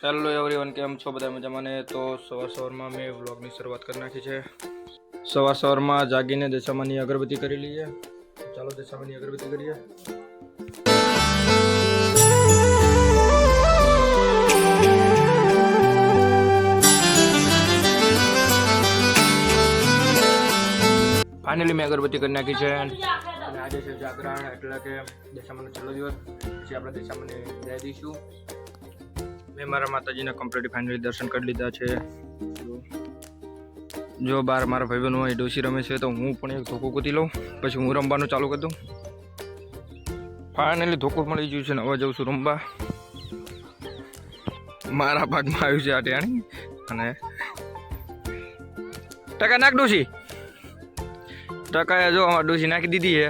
Hello everyone, કેમ છો બધા મજામાં ને? તો સવારમાં મેં વ્લોગની શરૂઆત કરી નાખી છે। સવારમાં જાગીને દશામાની અગરબત્તી કરી લઈએ। ચાલો દશામાની અગરબત્તી કરીએ। ફાઇનલી મેં અગરબત્તી કરી નાખી છે અને આજે છે જાગરણ, એટલે કે દશામાનો છેલ્લો દિવસ। પછી આપણે દશામાને જઈ દઈશું। મેં મારા માતાજીના કમ્પ્લીટ ફાઇનલી દર્શન કરી લીધા છે। જો બાર મારા ભાઈબંધો હોય ડોસી રમે છે, તો હું પણ એક ધોકો કૂદી લઉં, પછી હું રમવાનું ચાલુ કરી દઉં। ફાઇનલી ધોકો મળી ગયું છે ને હવે જાઉં છું રમવા। મારા ભાગમાં આવ્યું છે આ ટેણી અને ટકા નાખ ડોસી। ટકાએ જો અમારી ડોસી નાખી દીધી છે।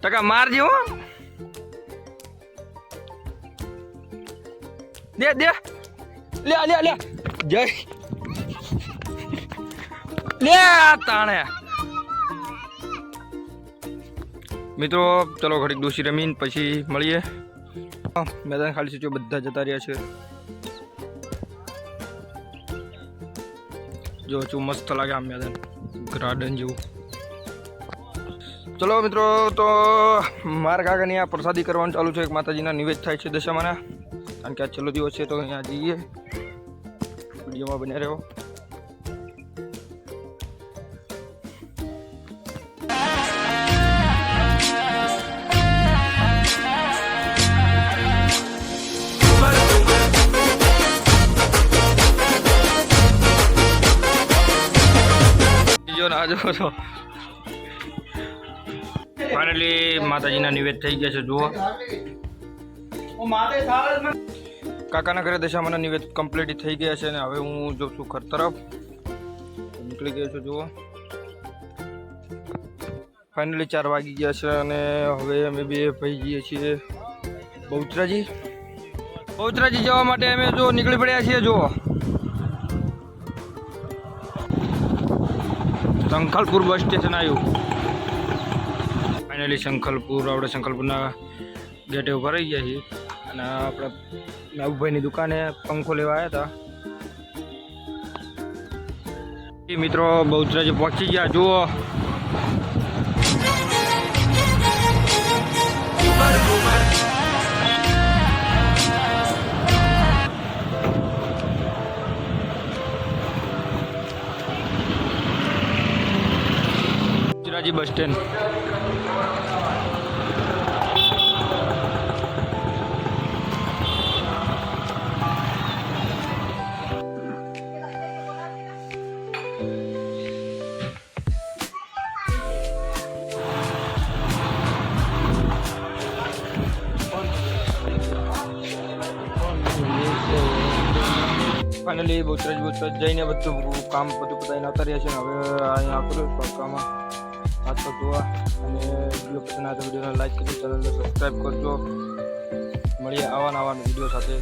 ટકા મારજે હો, દે દે, લે લે લે, જય લે તાણે। મિત્રો ચલો ઘડીક ડોસી રમીને પછી મળીએ। મેદાન ખાલી છે, બધા જતા રહ્યા છે। જો શું મસ્ત લાગે આ મેદાન, ગાર્ડન જેવું। ચલો મિત્રો, તો મારા કાકાની આ પ્રસાદી કરવાનું ચાલુ છે। એક માતાજીના નિવેદ થાય છે દશામાના, કારણ કે આ છેલ્લો દિવસ છે, તો અહીંયા જઈએ। વિડીયોમાં બન્યા રહ્યો। ના જો તો ફાઇનલી માતાજીના નિવેદ થઈ ગયા છે। જુઓ કાકાના ઘરે દશામાના નિવેદ કમ્પ્લીટ થઈ ગયા છે, અને હવે હું જોઉં છું ઘર તરફ નીકળી ગયો છું। જુઓ ફાઇનલી 4 વાગી ગયા છે, અને હવે અમે બે ભાઈ જઈએ છીએ બહુચરાજી જવા માટે અમે જો નીકળી પડ્યા છીએ। જુઓ શંખલપુર બસ સ્ટેશન આવ્યું। ફાઇનલી આપણે શંખલપુરના ગેટે ઉભા રહી ગયા છીએ, અને આપણે મેહુભાઈની દુકાને પંખો લેવા આવ્યા હતા। મિત્રો બહુચરાજી પહોંચી ગયા। જુઓ બસ સ્ટેન્ડ। ફાઇનલી બહુચરાજી જઈને બધું કામ પતાવીને આવતા રહ્યા છે। હવે અહીંયા આવેલું તડકામાં હાથ પગ ધોવા, અને વિડીયો પસંદ આવે તો વિડીયોને લાઈક કરી, ચેનલને સબસ્ક્રાઈબ કરજો। મળીએ આવા વિડીયો સાથે।